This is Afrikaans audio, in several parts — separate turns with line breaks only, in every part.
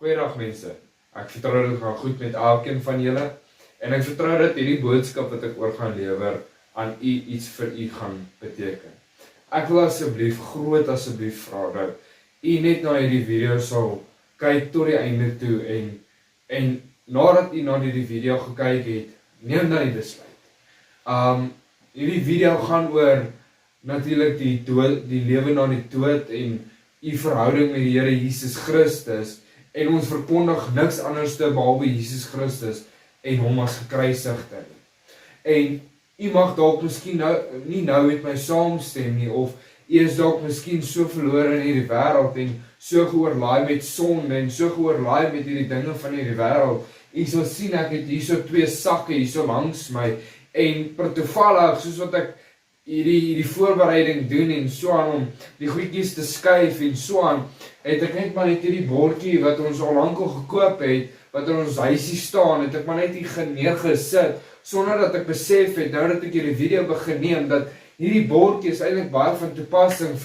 Goeiedag mense, ek vertrou dit gaan goed met elkeen van julle en ek vertrou dat hierdie boodskap wat ek oor gaan lewer aan u iets vir u gaan beteken. Ek wil asseblief vra dat u net na hierdie video sal kyk tot die einde toe en nadat u na hierdie video gekyk het, neem dan die besluit. Hierdie video gaan oor natuurlik die lewe na die dood en u verhouding met die Here Jesus Christus. En ons verkondig niks anders behalwe Jesus Christus en hom as gekruisigde. En u mag dalk miskien nie met my saamstem nie, of u is dalk miskien so verlore in hierdie wêreld en so geoorlaai met sonde en so geoorlaai met hierdie dinge van hierdie wêreld. U sal sien ek het hierso 2 sakke hierso langs my en per toevallig soos wat ek hierdie voorbereiding doen en so aan om die goedjies te skuif en so aan, het ek net maar net hierdie bordjie wat ons al lank al gekoop het, wat in ons huisie staan, het ek maar net hier neergesit, sonder dat ek besef het, nou dat ek hierdie video begin neem, dat hierdie bordjie is eintlik baie van toepassing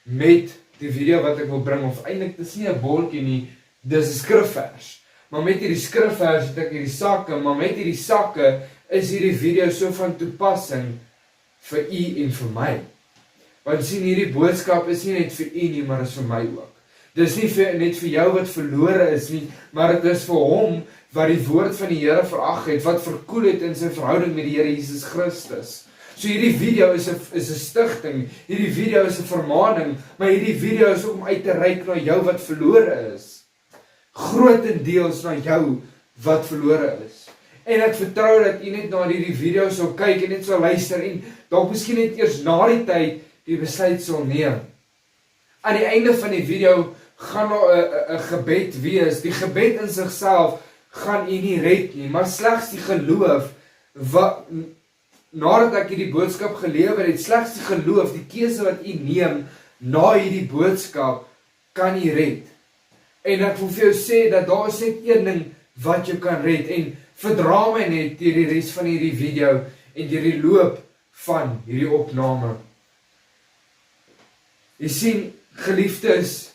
met die video wat ek wil bring, of eintlik, dit is nie 'n bordjie nie, dis 'n skrifvers. Maar met hierdie skrifvers het ek hierdie sakke, maar met hierdie sakke is hierdie video so van toepassing vir u en vir my. Want sien, hierdie boodskap is nie net vir u nie, maar is vir my ook. Dis nie net vir jou wat verlore is nie, maar dit is vir hom wat die woord van die Here verag het, wat verkoel het in sy verhouding met die Here Jesus Christus. So hierdie video is 'n stigting, hierdie video is 'n vermaaning, maar hierdie video is ook om uit te reik na jou wat verlore is. Grootendeels na jou wat verlore is. En ek vertrou dat u net na hierdie video sal kyk en net sal luister en dalk miskien net eers na die tyd die besluit sal neem. Aan die einde van die video gaan daar 'n gebed wees. Die gebed in sigself gaan u nie red nie, maar slegs die geloof wat nadat ek hierdie boodskap gelewer het, slegs die geloof, die keuse wat u neem na hierdie boodskap kan u red. En ek wil vir jou sê dat daar is net een ding wat jou kan red en verdra my net deur die res van hierdie video en deur die loop van hierdie opname. Jy sien, geliefdes,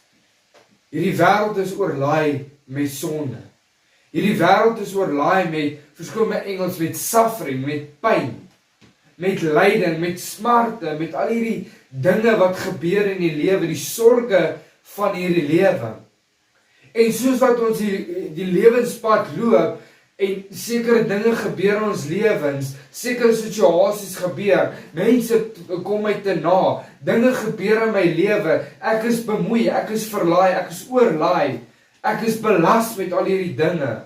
hierdie wêreld is oorlaai met sonde. Hierdie wêreld is oorlaai met, verskoon my Engels, met suffering, met pyn, met lyding, met smarte, met al hierdie dinge wat gebeur in die lewe, die sorge van hierdie lewe. En soos wat ons die lewenspad loop, en sekere dinge gebeur in ons lewens, sekere situasies gebeur, mense kom my te na, dinge gebeur in my lewe, ek is bemoei, ek is verlaai, ek is oorlaai, ek is belas met al hierdie dinge.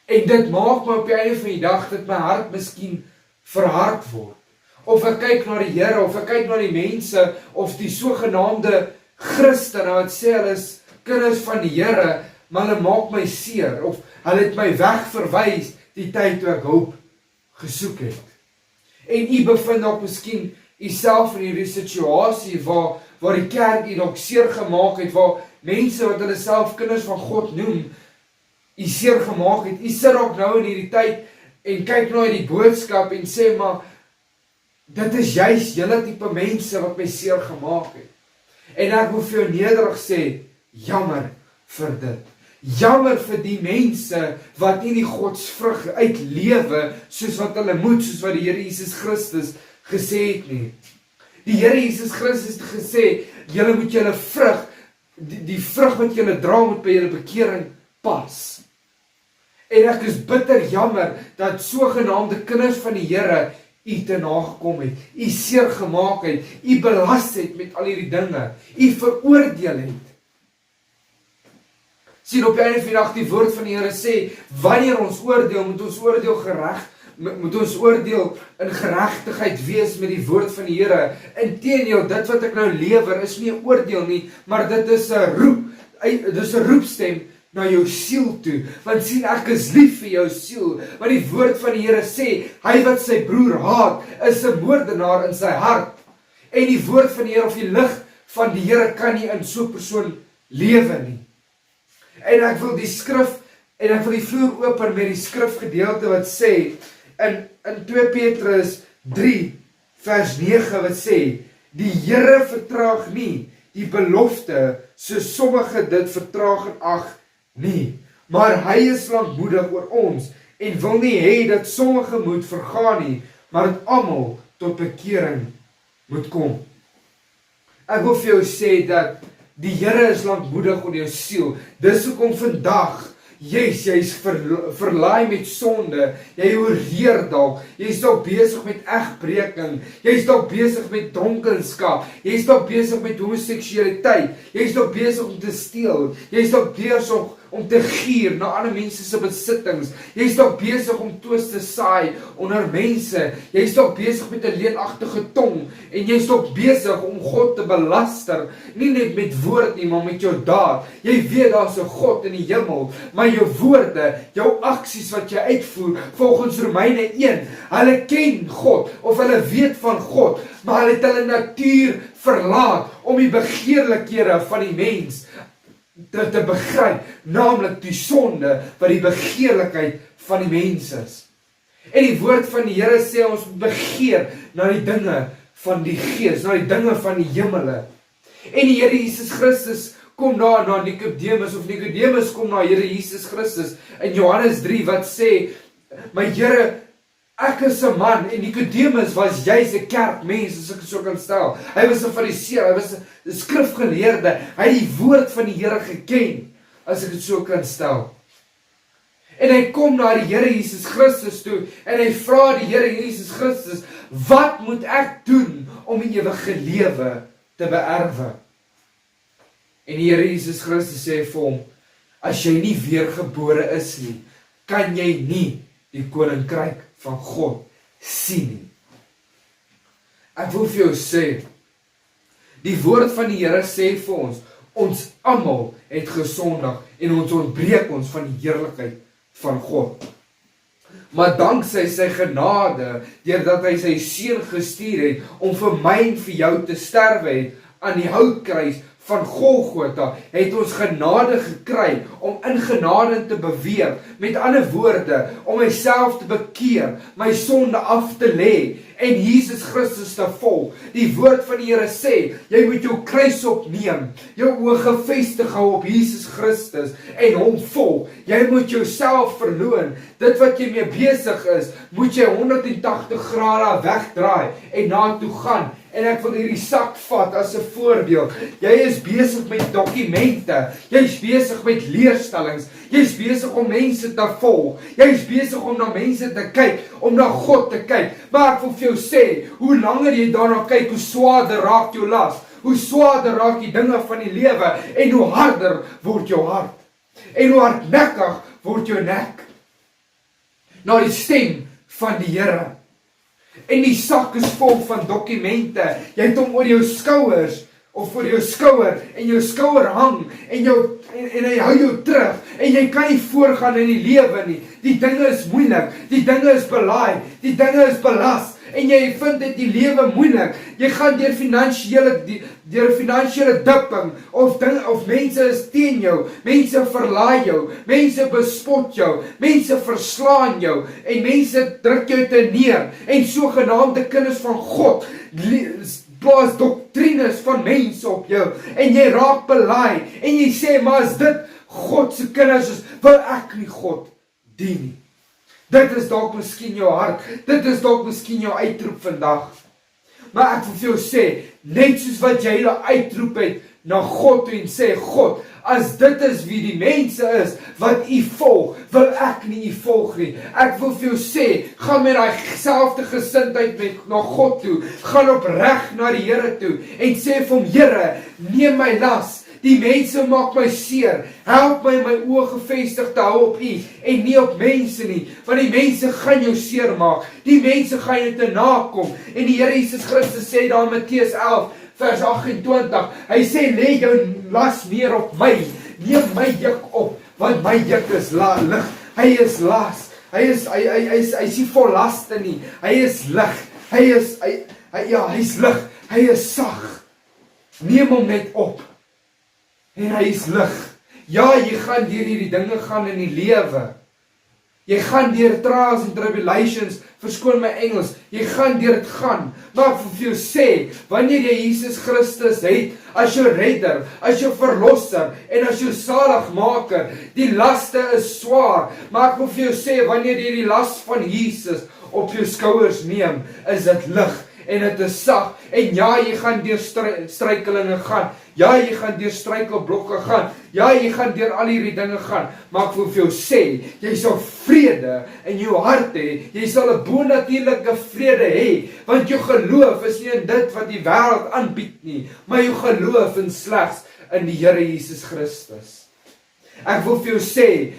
En dit maak my op die einde van die dag, dat my hart miskien verhard word. Of ek kyk na die Here, of ek kyk na die mense, of die sogenaamde Christene, wat sê hulle is kinders van die Here, maar hulle maak my seer, of hulle het my wegverwys die tyd toe ek hulp gesoek het. En u bevind dalk miskien u self in hierdie situasie waar die kerk u dalk seer gemaak het, waar mense wat hulle self kinders van God noem, u seer gemaak het. U sit dalk nou in hierdie tyd en kyk na hierdie boodskap en sê, maar dit is juist julle tipe mense wat my seer gemaak het. En ek wil vir jou nederig sê, jammer vir dit. Jammer vir die mense wat nie die godsvrug uitlewe soos wat hulle moet, soos wat die Here Jesus Christus gesê het nie. Die Here Jesus Christus het gesê, julle moet julle vrug, die vrug wat julle dra moet by julle bekering pas. En ek is bitter jammer dat sogenaamde kinders van die Here u te nagekom het, u seer gemaak het, u belas het met al hierdie dinge, u veroordeel het. Sien, op die einde van die dag, die woord van die Here sê, wanneer ons oordeel, moet ons oordeel in geregtigheid wees met die woord van die Here. Inteendeel, dit wat ek nou lewer, is nie 'n oordeel nie, maar dit is 'n roepstem na jou siel toe. Want sien, ek is lief vir jou siel, want die woord van die Here sê, hy wat sy broer haat, is 'n moordenaar in sy hart. En die woord van die Here, of die lig van die Here, kan nie in so 'n persoon lewe nie. En ek wil die skrif, en ek wil die vloer open met die skrifgedeelte wat sê, in 2 Petrus 3 vers 9 wat sê, die Here vertraag nie, die belofte, so sommige dit vertraag en ag nie, maar hy is lankmoedig oor ons, en wil nie hê dat sommige moet vergaan nie, maar dat almal tot bekering moet kom. Ek wil vir jou sê dat die Here is lankmoedig oor jou siel. Dis hoekom vandag jy's verlaai met sonde, jy oorleer dalk, jy's dalk besig met egbreking, jy's dalk besig met dronkenskap, jy's dalk besig met homoseksualiteit, jy's dalk besig om te steel, jy's dalk besig om te gier na ander mense se besittings, jy's dalk besig om twis te saai onder mense, jy's dalk besig met 'n leenagtige tong, en jy's dalk besig om God te belaster, nie net met woord nie, maar met jou daad. Jy weet daar's 'n God in die hemel, maar jou woorde, jou aksies wat jy uitvoer, volgens Romeine 1, hulle ken God, of hulle weet van God, maar hulle het hulle natuur verlaat, om die begeerlikhede van die mens te begryp, naamlik die sonde, wat die begeerlikheid van die mens is. En die woord van die Here sê ons begeer na die dinge van die gees, na die dinge van die hemele. En die Here Jesus Christus kom daar na Nicodemus, of Nicodemus kom na Here Jesus Christus in Johannes 3 wat sê, my Here, ek is 'n man, en Nicodemus was juis 'n kerkmens, as ek so kan stel. Hy was 'n fariseer, hy was 'n skrifgeleerde, hy het die woord van die Here geken, as ek dit so kan stel. En hy kom na die Here Jesus Christus toe, en hy vra die Here Jesus Christus, wat moet ek doen om die ewige lewe te beerwe? En die Here Jesus Christus sê vir hom, as jy nie weergebore is nie, kan jy nie die koninkryk van God sien nie. Ek wil vir jou sê, die woord van die Here sê vir ons almal het gesondig, en ons ontbreek ons van die heerlikheid van God. Maar danksy sy genade, deurdat hy sy seun gestuur het, om vir my en vir jou te sterwe het, aan die houtkruis van Golgotha, het ons genade gekry, om in genade te beweeg, met ander woorde, om myself te bekeer, my sonde af te lê, en Jesus Christus te volg. Die woord van die Here sê, jy moet jou kruis opneem, jou oë gefestig hou op Jesus Christus, en hom volg. Jy moet jouself verloon, dit wat jy mee besig is, moet jy 180 grade wegdraai, en na toe gaan. En ek wil hierdie sak vat as 'n voorbeeld. Jy is besig met dokumente, jy is besig met leerstellings, jy is besig om mense te volg, jy is besig om na mense te kyk, om na God te kyk. Maar ek wil vir jou sê, hoe langer jy daarna kyk, hoe swaarder raak jou las, hoe swaarder raak die dinge van die lewe, en hoe harder word jou hart, en hoe hardnekkig word jou nek na die stem van die Here. En die sak is vol van dokumente, jy het hom oor jou skouers, of voor jou skouer, en jou skouer hang, en hy hou jou terug, en jy kan nie voorgaan in die lewe nie. Die dinge is moeilik, die dinge is belaai, die dinge is belas, en jy vind dit die lewe moeilik. Jy gaan deur finansiële dipping, of mense is teen jou, mense verlaai jou, mense bespot jou, mense verslaan jou, en mense druk jou te neer, en sogenaamde kinders van God plaas doktrines van mense op jou, en jy raak belaai, en jy sê, maar as dit God se kinders is, wil ek nie God dien nie. Dit is dalk miskien jou hart, dit is dalk miskien jou uitroep vandag. Maar ek wil vir jou sê, net soos wat jy daar uitroep het na God toe en sê, God, as dit is wie die mense is, wat u volg, wil ek nie u volg nie. Ek wil vir jou sê, gaan met daai selfde gesindheid na God toe, gaan opreg na die Here toe, en sê vir hom, Here, neem my las, die mense maak my seer, help my oë gefestig te hou op u, en nie op mense nie, want die mense gaan jou seer maak, die mense gaan jou te nakom, en die Here Jesus Christus sê daar in Matteus 11, vers 28, hy sê, lê jou las neer op my, neem my juk op, want my juk is lig, hy is las, hy is nie vol laste nie, hy is lig, hy is lig, hy is sag, neem hom net op, en hy is lig. Ja, jy gaan deur hierdie dinge gaan in die lewe, Jy gaan deur trials and tribulations, verskoon my Engels, jy gaan deur dit gaan. Maar ek wil vir jou sê, wanneer jy Jesus Christus het, as jou redder, as jou verlosser, en as jou saligmaker, die laste is swaar, maar ek wil vir jou sê, wanneer jy die las van Jesus op jou skouers neem, is dit lig, en dit is sag, en ja, jy gaan deur struikelinge gaan, ja, jy gaan deur struikelblokke gaan, ja, jy gaan deur al hierdie dinge gaan, maar ek wil vir jou sê, jy sal vrede in jou hart hê, jy sal 'n bonatuurlike vrede hê, want jou geloof is nie in dit wat die wêreld aanbied nie, maar jou geloof in slegs in die Here Jesus Christus. Ek wil vir jou sê,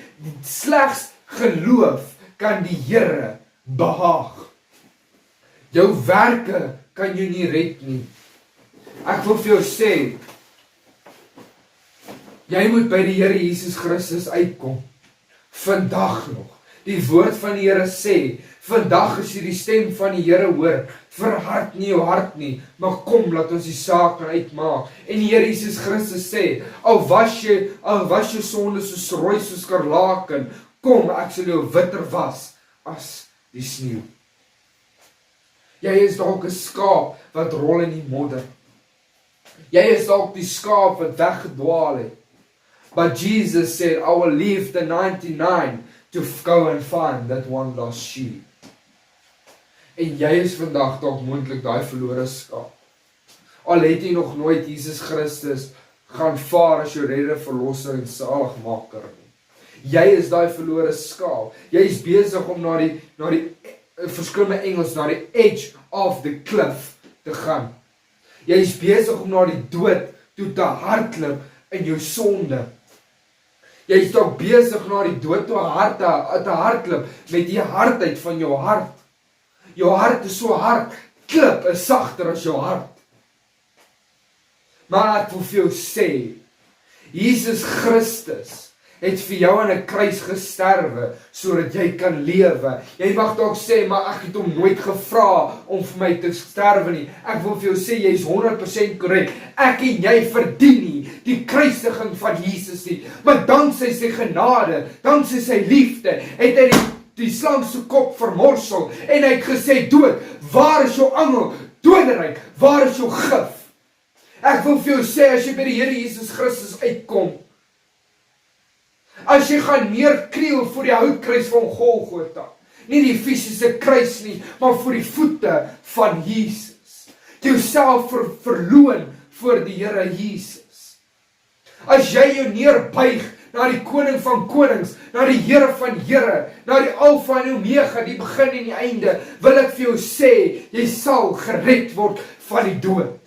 slegs geloof kan die Here behaag. Jou werke kan jou nie red nie. Ek wil vir jou sê, jy moet by die Here Jesus Christus uitkom. Vandag nog. Die woord van die Here sê, vandag as jy die stem van die Here hoor, verhard nie jou hart nie, maar kom, laat ons die saak uitmaak. En die Here Jesus Christus sê, al was jou sonde soos rooi soos skarlaken, kom, ek sal jou witter was as die sneeu. Jy is dalk 'n skaap wat rol in die modder. Jy is dalk die skaap wat weggedwaal het. But Jesus said, I will leave the 99 to go and find that one lost sheep. En jy is vandag dalk moontlik daai verlore skaap. Al het jy nog nooit Jesus Christus gaan vaar as jou redder, verlosser en saligmaker nie. Jy is daai verlore skaap. Jy is besig om na die verskillende Engels, na die edge of the cliff te gaan. Jy is besig om na die dood toe te hardloop in jou sonde. Jy is dalk besig na die dood toe te hardloop met die hardheid van jou hart. Jou hart is so hard, klip is sagter as jou hart. Maar ek wil vir jou sê, Jesus Christus het vir jou aan 'n kruis gesterwe, sodat jy kan lewe. Jy mag dalk sê, maar ek het hom nooit gevra om vir my te sterwe nie. Ek wil vir jou sê, jy is 100% korrek. Ek en jy verdien nie die kruisiging van Jesus nie. Maar danksy sy genade, danksy sy liefde, het hy die slang se kop vermorsel, en hy het gesê, dood, waar is jou angel? Doderyk, waar is jou gif? Ek wil vir jou sê, as jy by die Here Jesus Christus uitkom, as jy gaan neerkniel voor die houtkruis van Golgotha, nie die fisiese kruis nie, maar voor die voete van Jesus, jouself verloon voor die Here Jesus. As jy jou neerbuig na die koning van konings, na die Here van Here, na die Alfa en Omega, die begin en die einde, wil ek vir jou sê, jy sal gered word van die dood.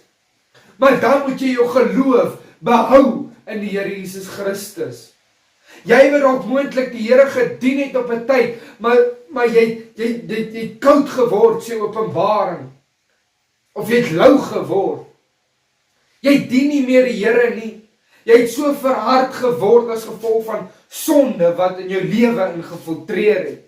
Maar dan moet jy jou geloof behou in die Here Jesus Christus. Jy wat dalk moontlik die Here gedien het op 'n tyd, maar jy het koud geword, sê Openbaring. Of jy het lou geword. Jy dien nie meer die Here nie. Jy het so verhard geword as gevolg van sonde wat in jou lewe ingefiltreer het.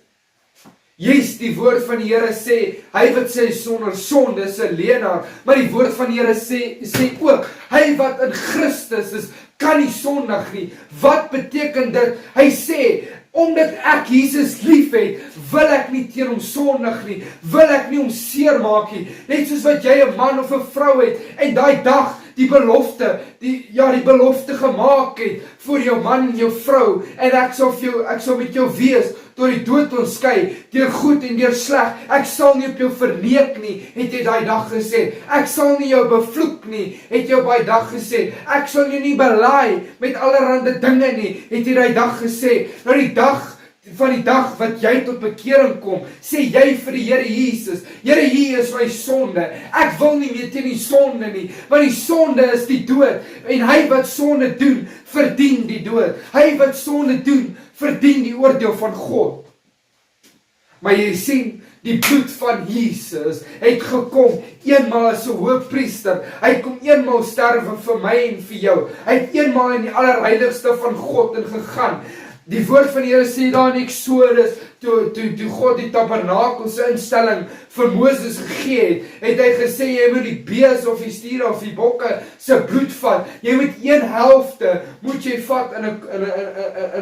Juist die woord van die Here sê, hy wat sê sonder sonde is 'n leienaar, maar die woord van die Here sê ook, hy wat in Christus is, kan nie sondig nie. Wat beteken dit? Hy sê, omdat ek Jesus lief het, wil ek nie teen hom sondig nie, wil ek nie hom seermaak nie, net soos wat jy 'n man of 'n vrou het, en daai dag die belofte gemaak het, vir jou man en jou vrou, en ek sal met jou wees, tot die dood ons skei, deur goed en deur sleg, ek sal nie op jou verneek nie, het jy daai dag gesê, ek sal nie jou bevloek nie, het jy op daai dag gesê, ek sal jou nie belaai met allerhande dinge nie, het jy daai dag gesê, nou die dag wat jy tot bekering kom, sê jy vir die Here Jesus, Here, hier is my sonde, ek wil nie meer teen die sonde nie, want die sonde is die dood, en hy wat sonde doen, verdien die dood, hy wat sonde doen, verdien die oordeel van God. Maar jy sien, die bloed van Jesus het gekom, eenmaal as 'n hoëpriester, hy kom eenmaal sterwe vir my en vir jou, hy het eenmaal in die allerheiligste van God ingegaan. Die woord van die Here sê daar in Eksodus toe God die tabernakelse instelling vir Moses gegee het hy gesê, jy moet die bees of die stiere of die bokke se bloed vat, jy moet 1/2 moet jy vat in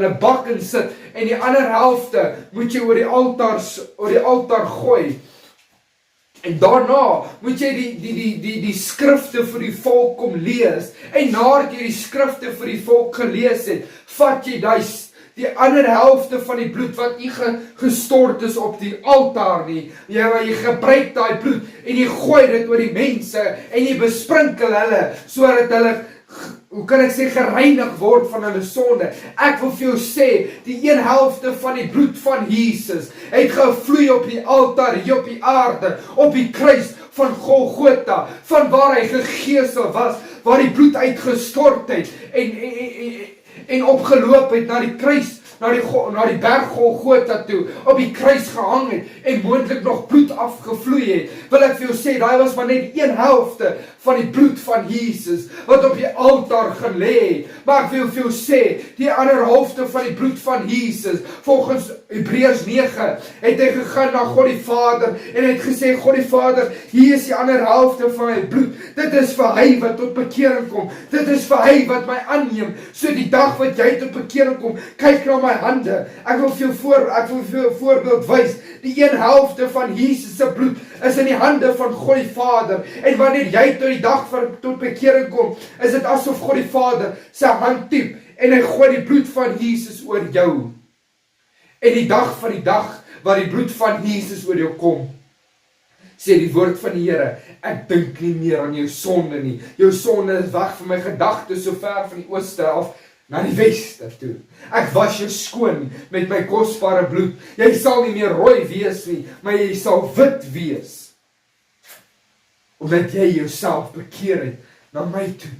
'n bak en sit, en die ander helfte moet jy oor die altaar gooi. En daarna moet jy die skrifte vir die volk kom lees, en nadat jy die skrifte vir die volk gelees het, vat jy die ander helfte van die bloed wat nie gestort is op die altaar nie, jy gebruik daai bloed, en jy gooi dit oor die mense, en jy besprinkel hulle, sodat hulle, hoe kan ek sê, gereinig word van hulle sonde. Ek wil vir jou sê, die 1/2 van die bloed van Jesus het gevloei op die altaar, hier op die aarde, op die kruis van Golgotha, van waar hy gegeesel was, waar die bloed uitgestort het, en opgeloop het na die kruis, na die berg Golgotha toe, op die kruis gehang het, en moontlik nog bloed afgevloei het. Wil ek vir jou sê, daai was maar net 1/2 van die bloed van Jesus, wat op die altaar gelê het. Maar ek wil vir jou sê, die ander helfte van die bloed van Jesus, volgens Hebreërs 9, het hy gegaan na God die Vader, en het gesê, God die Vader, hier is die ander helfte van my bloed, dit is vir hy wat tot bekering kom, dit is vir hy wat my aanneem, so die dag wat jy tot bekering kom, kyk na my hande, ek wil vir jou voorbeeld wys, die 1/2 van Jesus se bloed is in die hande van God die Vader, en wanneer jy tot die dag tot bekering kom, is dit asof God die Vader sy hand diep, en hy gooi die bloed van Jesus oor jou, en die dag van die dag, waar die bloed van Jesus oor jou kom, sê die woord van die Here, ek dink nie meer aan jou sonde nie, jou sonde is weg van my gedagtes, so ver van die ooste af, na die weste toe. Ek was jou skoon met my kosbare bloed. Jy sal nie meer rooi wees nie, maar jy sal wit wees. Omdat jy jouself bekeer het na my toe.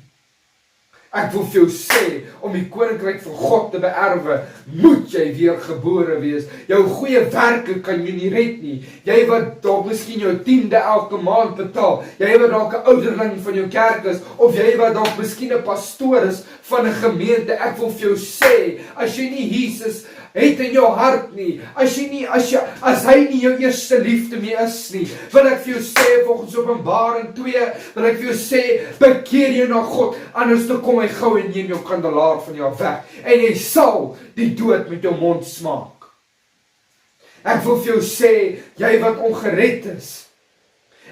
Ek wil vir jou sê, om die koninkryk van God te beerwe, moet jy weer gebore wees. Jou goeie werke kan jy nie red nie. Jy wat dalk miskien jou 10de elke maand betaal, jy wat dalk 'n ouderling van jou kerk is, of jy wat dalk miskien 'n pastoor is van 'n gemeente, ek wil vir jou sê, as jy nie Jesus het in jou hart nie, as hy nie jou eerste liefde meer is nie, wil ek vir jou sê, volgens Openbaring 2, wil ek vir jou sê, bekeer jou na God, anders dan kom hy gou en neem jou kandelaar van jou weg, en jy sal die dood met jou mond smaak. Ek wil vir jou sê, jy wat ongered is,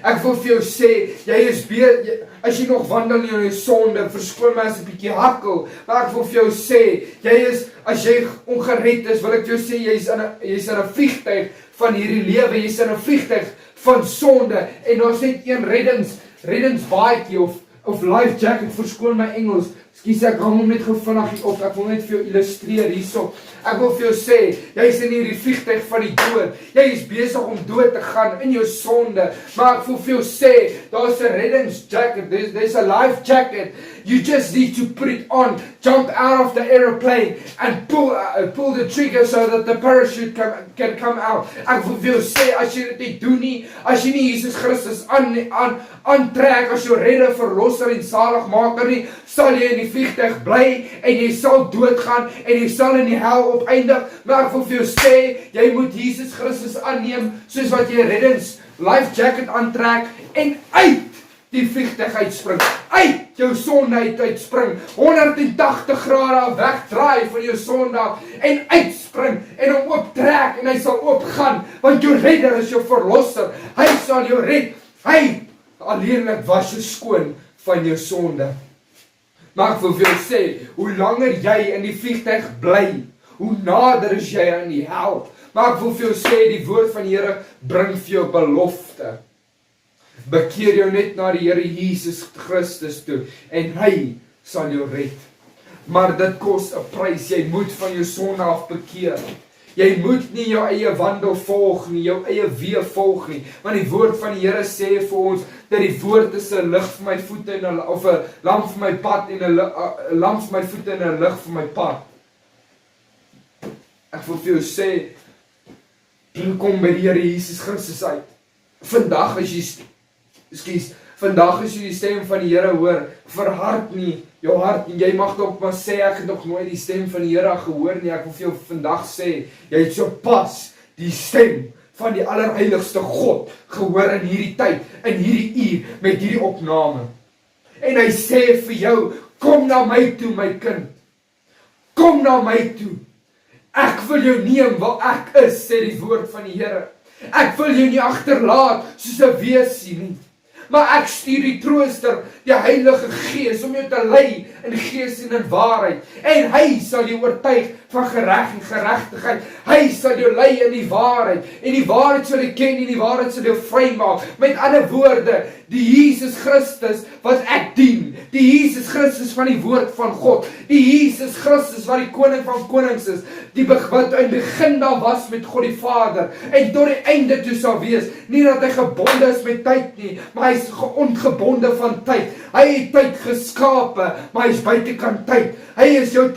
ek wil vir jou sê, as jy nog wandel in jou sonde, verskoon my as 'n bietjie hakkel, maar ek wil vir jou sê, as jy ongered is, wil ek vir jou sê, jy's in 'n vliegtuig van hierdie lewe, jy's in 'n vliegtuig van sonde, en daar's net een reddingsbaadjie of life jacket, verskoon my Engels, skus ek hang hom net gou vinnig op, ek wil net vir jou illustreer hierso. Ek wil vir jou sê, jy is in hierdie vliegtuig van die dood, jy is besig om dood te gaan in jou sonde, maar ek wil vir jou sê, daar's 'n reddingsjacket, there's a life jacket, you just need to put it on, jump out of the aeroplane, and pull the trigger so that the parachute can come out. Ek wil vir jou sê, as jy dit nie doen nie, as jy nie Jesus Christus aantrek as jou redder, verlosser en zaligmaker nie, sal jy in die vliegtuig bly, en jy sal doodgaan, en jy sal in die hel opeindig, maar ek wil vir jou sê, jy moet Jesus Christus aanneem, soos wat jy reddings life jacket aantrek, en uit die vliegtuig uitspring, uit jou sonde uitspring, 180 grade wegdraai van jou sonde af, en uitspring, en hom ooptrek, en hy sal oopgaan, want jou redder is jou verlosser, hy sal jou red, hy alleenlik was jou skoon van jou sonde. Maar ek wil vir jou sê, hoe langer jy in die vliegtuig bly, hoe nader is jy aan die hel. Maar ek wil vir jou sê, die woord van die Here bring vir jou belofte. Bekeer jou net na die Here Jesus Christus toe, en hy sal jou red. Maar dit kos 'n prys, jy moet van jou sonde af bekeer. Jy moet nie jou eie wandel volg nie, jou eie weë volg nie, want die woord van die Here sê vir ons, dat die woord is 'n lig vir my voete, of 'n lamp vir my pad, en 'n lamp vir my voete, en 'n lig vir my pad. Ek wil vir jou sê, kom by die Here Jesus Christus uit. Vandag as jy die stem van die Here hoor, verhard nie jou hart nie. Jy mag dalk maar sê, ek het nog nooit die stem van die Here gehoor nie. Ek wil vir jou vandag sê, jy het so pas die stem van die allerheiligste God gehoor in hierdie tyd, in hierdie uur, met hierdie opname. En hy sê vir jou, kom na my toe my kind, kom na my toe, ek wil jou neem waar ek is, sê die woord van die Here. Ek wil jou nie agterlaat soos 'n weesie nie, maar ek stuur die trooster, die Heilige Gees, om jou te lei in gees en in waarheid. En hy sal jou oortuig van reg en geregtigheid. Hy sal jou lei in die waarheid. En die waarheid sal jy ken en die waarheid sal jou vrymaak. Met ander woorde, die Jesus Christus wat ek dien, die Jesus Christus van die woord van God, die Jesus Christus wat die koning van konings is, die wat in die begin daar was met God die Vader, en tot die einde toe sal wees, nie dat hy gebonde is met tyd nie, maar hy is ongebonde van tyd. Hy het tyd geskape, maar hy is buitekant tyd. Hy is jou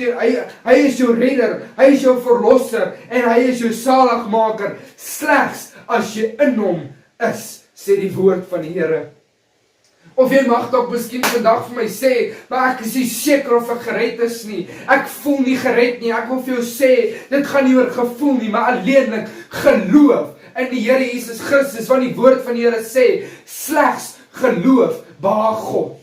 redder, hy is jou verlosser, en hy is jou saligmaker, slegs as jy in hom is, sê die woord van die Here. Of jy mag dalk miskien vandag vir my sê, maar ek is nie seker of ek gered is nie. Ek voel nie gered nie. Ek wil vir jou sê, dit gaan nie oor gevoel nie, maar alleenlik geloof in die Here Jesus Christus, want die woord van die Here sê, slegs geloof behaag God.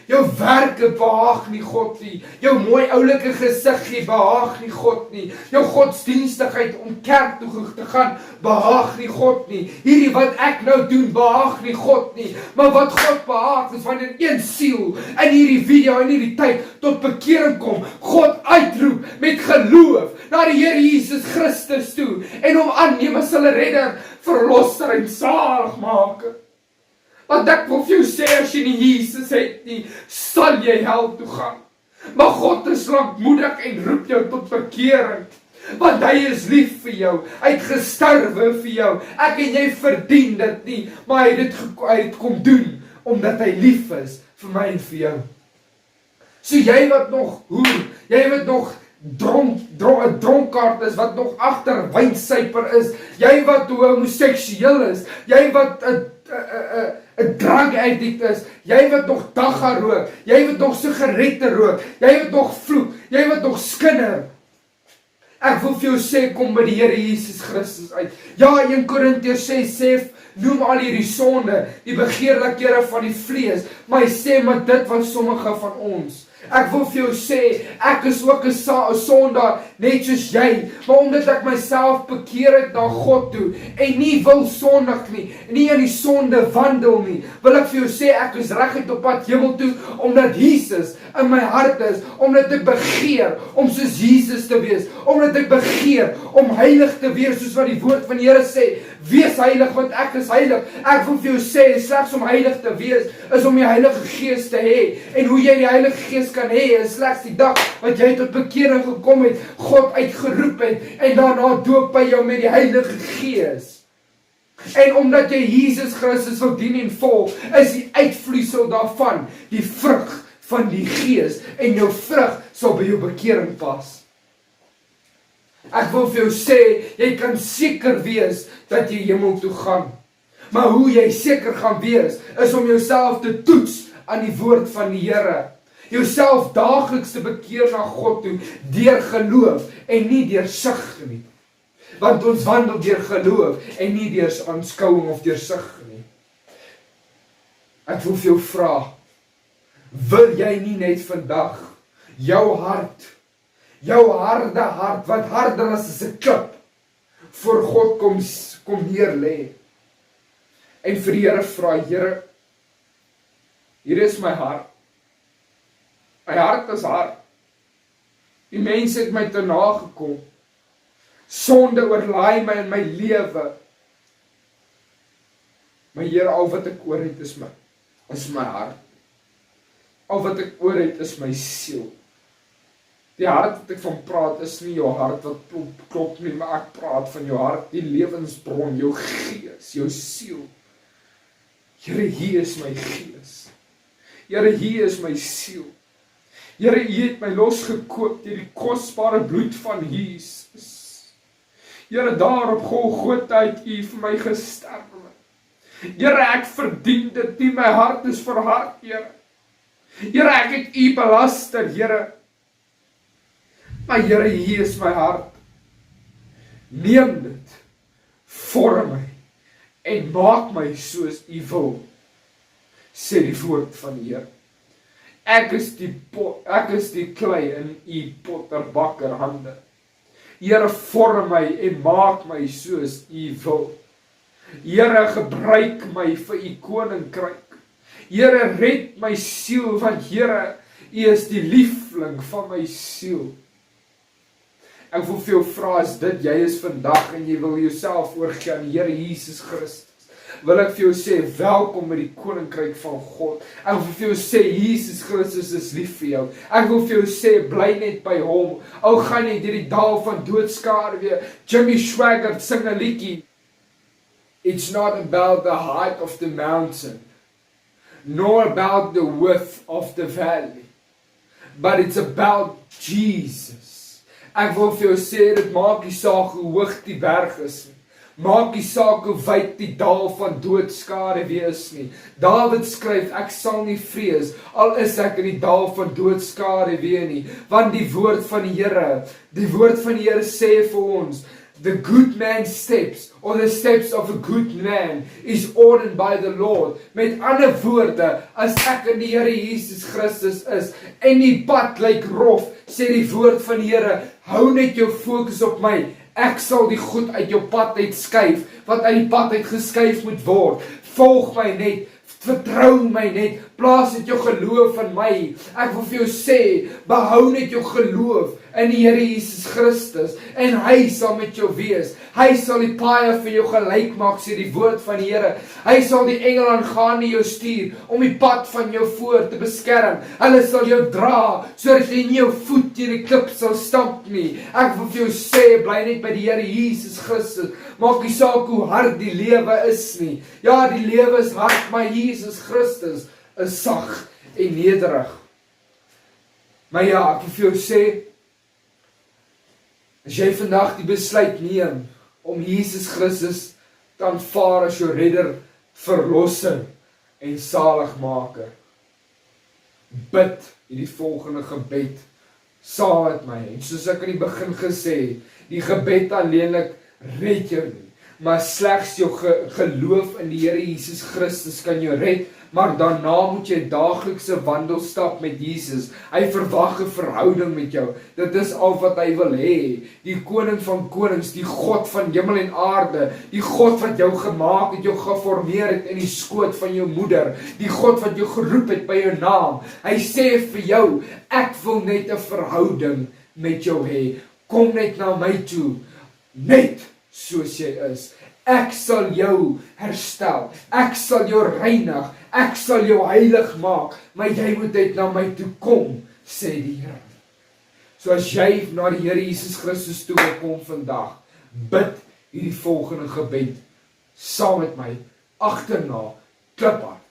Jou werke behaag nie God nie. Jou mooi oulike gesiggie behaag nie God nie. Jou godsdienstigheid om kerk toe te gaan behaag nie God nie. Hierdie wat ek nou doen behaag nie God nie. Maar wat God behaag is wanneer een siel in hierdie video, in hierdie tyd tot bekering kom, God uitroep met geloof na die Here Jesus Christus toe en hom aanneem as hulle redder, verlosser en zaligmaker. Want ek wil vir jou sê, as jy nie Jesus het nie, sal jy hel toe gaan. Maar God is lankmoedig en roep jou tot bekering. Want hy is lief vir jou. Hy het gesterwe vir jou. Ek en jy verdien dit nie, maar hy het kom doen, omdat hy lief is vir my en vir jou. So jy wat nog hoer, jy wat nog dronkaard is, wat nog agter wynsuiper is, jy wat homoseksueel is, jy wat 'n drug addict is, jy wat nog dagga rook, jy wat nog sigarette rook, jy wat nog vloek, jy wat nog skinder. Ek wil vir jou sê, kom by die Here Jesus Christus uit. Ja, 1 Korintiërs sê, noem al hierdie sonde, die begeerlikhede van die vlees, maar hy sê, maar dit was sommige van ons. Ek wil vir jou sê, ek is ook 'n sondaar, net soos jy, maar omdat ek myself bekeer het na God toe, en nie wil sondig nie in die sonde wandel nie, wil ek vir jou sê, ek is reguit op pad hemel toe, omdat Jesus in my hart is, omdat ek begeer om soos Jesus te wees, omdat ek begeer om heilig te wees, soos wat die woord van die Here sê, wees heilig, want ek is heilig. Ek wil vir jou sê, slegs om heilig te wees, is om die Heilige Gees te hê, en hoe jy die Heilige Gees kan hê, is slegs die dag wat jy tot bekering gekom het, God uitgeroep het, en daarna doop by jou met die Heilige Gees. En omdat jy Jesus Christus wil dien en volg, is die uitvloeisel daarvan, die vrug van die Gees, en jou vrug sal by jou bekering pas. Ek wil vir jou sê, jy kan seker wees dat jy hemel toe gaan. Maar hoe jy seker gaan wees, is om jouself te toets aan die woord van die Here. Jouself daagliks te bekeer na God toe, deur geloof en nie deur sig nie. Want ons wandel deur geloof en nie deur aanskouing of deur sig nie. Ek wil vir jou vra, wil jy nie net vandag jou hart, jou harde hart, wat harder as 'n klip, voor God kom neerlê en vir die Here vra, Here, hier is my hart. My hart is hard. Die mense het my te nagekom. Sonde oorlaai my in my lewe. Maar Here, al wat ek oor het is my hart. Al wat ek oor het is my siel. Die hart wat ek van praat is nie jou hart wat klop nie, maar ek praat van jou hart, die lewensbron, jou gees, jou siel. Here, hier is my gees. Here, hier is my siel. Here, U het my losgekoop deur die kosbare bloed van Jesus. Here, daar op Golgotha het U vir my gesterwe. Here, ek verdien dit nie, my hart is verhard, Here. Here, ek het U belaster, Here. Maar Here, hier is my hart. Neem dit. vorm my en maak my soos U wil, sê die woord van die Here. Ek is die klei in U potterbakker hande. Here, vorm my en maak my soos U wil. Here, gebruik my vir U koninkryk. Here, red my siel, want Here, U is die liefling van my siel. Ek wil vir jou vra, as dit jy is vandag en jy wil jouself oorgee aan die Here Jesus Christus, wil ek vir jou sê, welkom by die koninkryk van God. Ek wil vir jou sê, Jesus Christus is lief vir jou. Ek wil vir jou sê, bly net by hom. Al gaan jy deur die dal van doodskare weer. Jimmy Swaggart sing 'n liedjie. It's not about the height of the mountain, nor about the width of the valley, but it's about Jesus. Ek wil vir jou sê, dit maak nie saak hoe hoog die berg is nie. Maak nie saak hoe wyd die dal van doodskare wees nie. Dawid skryf, ek sal nie vrees, al is ek in die dal van doodskare weer nie. Want die woord van die Here sê vir ons, the good man's steps, or the steps of a good man, is ordered by the Lord. Met ander woorde, as ek in die Here Jesus Christus is, en die pad lyk rof, sê die woord van die Here, hou net jou fokus op my. Ek sal die goed uit jou pad uit skuif, wat uit die pad uit geskuif moet word. Volg my net, vertrou my net, plaas net jou geloof in my. Ek wil vir jou sê, behou net jou geloof in die Here Jesus Christus, en hy sal met jou wees. Hy sal die paaie vir jou gelyk maak, sê die woord van die Here. Hy sal die engele aangaande jou stuur, om die pad van jou voor te beskerm. Hulle sal jou dra, sodat jy nie jou voet teen die klip sal stamp nie. Ek wil vir jou sê, bly net by die Here Jesus Christus. Maak nie saak hoe hard die lewe is nie. Ja, die lewe is hard, maar Jesus Christus is sag en nederig. Maar ja, ek wil vir jou sê, as jy vandag die besluit neem om Jesus Christus te aanvaar as jou redder, verlosser en saligmaker, bid hierdie volgende gebed saam met my. En soos ek in die begin gesê, die gebed alleenlik red jou nie, maar slegs jou geloof in die Here Jesus Christus kan jou red. Maar daarna moet jy daaglikse wandel stap met Jesus. Hy verwag 'n verhouding met jou. Dit is al wat hy wil hê. Die koning van konings, die God van hemel en aarde, die God wat jou gemaak het, jou geformeer het in die skoot van jou moeder, die God wat jou geroep het by jou naam. Hy sê vir jou, ek wil net 'n verhouding met jou hê. Kom net na my toe, net soos jy is. Ek sal jou herstel, ek sal jou reinig, ek sal jou heilig maak, maar jy moet net na my toe kom, sê die Here. So as jy na die Here Jesus Christus toe kom vandag, bid hierdie volgende gebed saam met my, agterna, kliphard.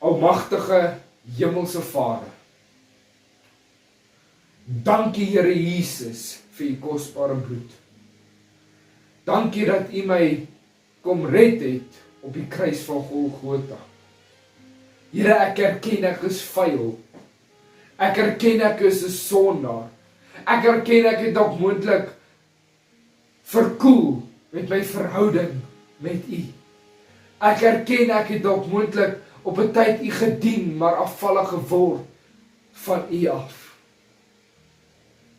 Almagtige hemelse Vader, dankie Here Jesus vir U kosbare bloed. Dankie dat U my kom red het op die kruis van Golgotha. Here, ek erken ek is vuil. Ek erken ek is 'n sondaar. Ek erken ek het dalk moontlik verkoel met my verhouding met U. Ek erken ek het dalk moontlik op 'n tyd U gedien, maar afvallig geword van U af.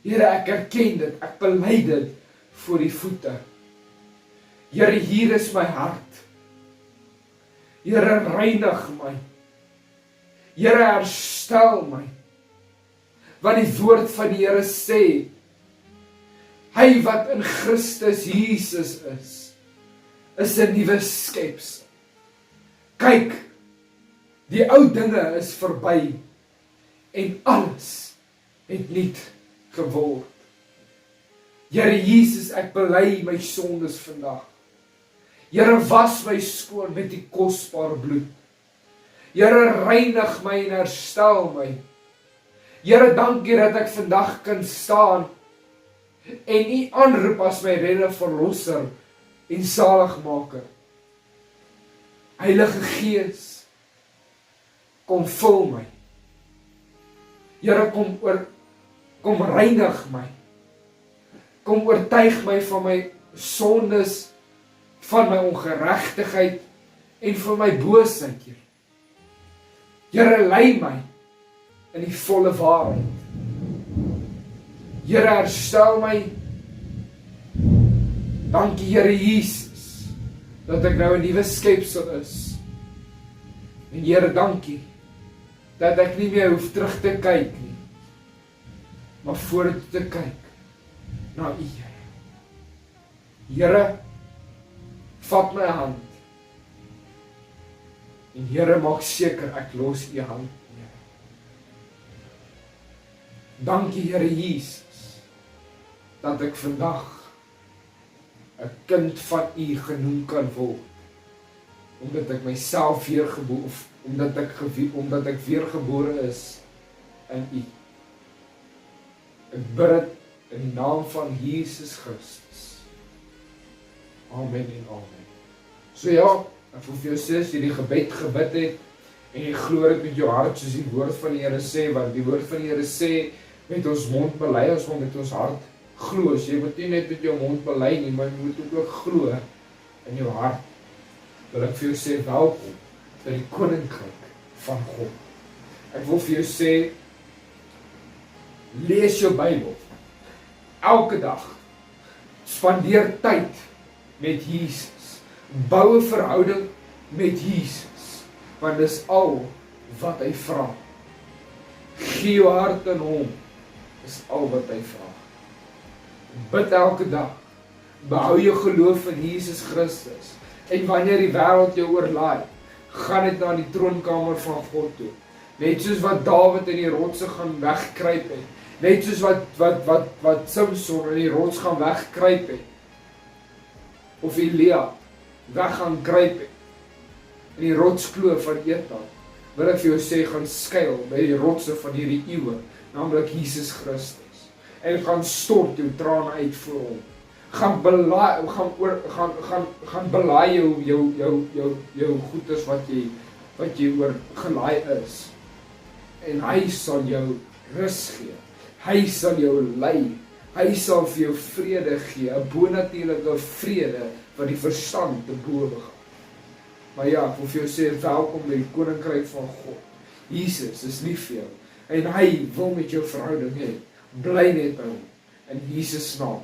Here, ek erken dit, ek bely dit voor U voete. Here, hier is my hart. Here, reinig my. Here, herstel my. Want die woord van die Here sê, hy wat in Christus Jesus is 'n nuwe skepsel. Kyk, die ou dinge is verby en alles het nuut geword. Here Jesus, ek bely my sondes vandag. Here, was my skoon met die kosbare bloed. Here, reinig my en herstel my. Here, dankie dat ek vandag kan staan en U aanroep as my redder, verlosser en saligmaker. Heilige Gees, kom vul my. Here, kom reinig my. Kom oortuig my van my sondes, van my ongeregtigheid en van my boosheid, Here. Here, lei my in die volle waarheid. Here, herstel my. Dankie, Here Jesus, dat ek nou 'n nuwe skepsel is. En Here, dankie, dat ek nie meer hoef terug te kyk nie, maar vorentoe te kyk na U, Here. Here, vat my hand. En Here, maak seker ek los U hand, Here. Dankie, Here Jesus, dat ek vandag 'n kind van U genoem kan word, omdat ek myself weergebore, omdat ek weergebore is in U. Ek bid dit in die naam van Jesus Christus. Amen en amen. So ja, ek wil vir jou sê, as jy die gebed gebid het, en jy glo dit met jou hart, soos die woord van die Here sê, want die woord van die Here sê, met ons mond bely, ons moet met ons hart glo. So jy moet nie net met jou mond bely nie, maar jy moet ook glo in jou hart. Wil ek vir jou sê, welkom by die koninkryk van God. Ek wil vir jou sê, lees jou Bybel. Elke dag. Spandeer tyd met Jesus. Bou 'n verhouding met Jesus. Want dis al wat hy vra. Gee jou hart aan hom. Dis al wat hy vra. Bid elke dag. Behou jou geloof in Jesus Christus. En wanneer die wêreld jou oorlaai, gaan dit na die troonkamer van God toe. Net soos wat Dawid in die rotse gaan wegkruip het. Net soos wat Samson in die rots gaan wegkruip het. Of Elia weg gaan kruip het. In die rotskloof van Etam. Wil ek vir jou sê, gaan skuil by die rotse van hierdie eeue, naamlik Jesus Christus. En gaan stort jou trane uit voor hom. Gaan belaai jou goeders wat jy oor gelaai is. En hy sal jou rus gee. Hy sal jou lei. Hy sal vir jou vrede gee, 'n bonatuurlike vrede wat die verstand te bowe gaan. Maar ja, ek wil vir jou sê, welkom by die koninkryk van God. Jesus is lief vir jou en hy wil met jou verhouding hê. Bly net by hom in Jesus naam.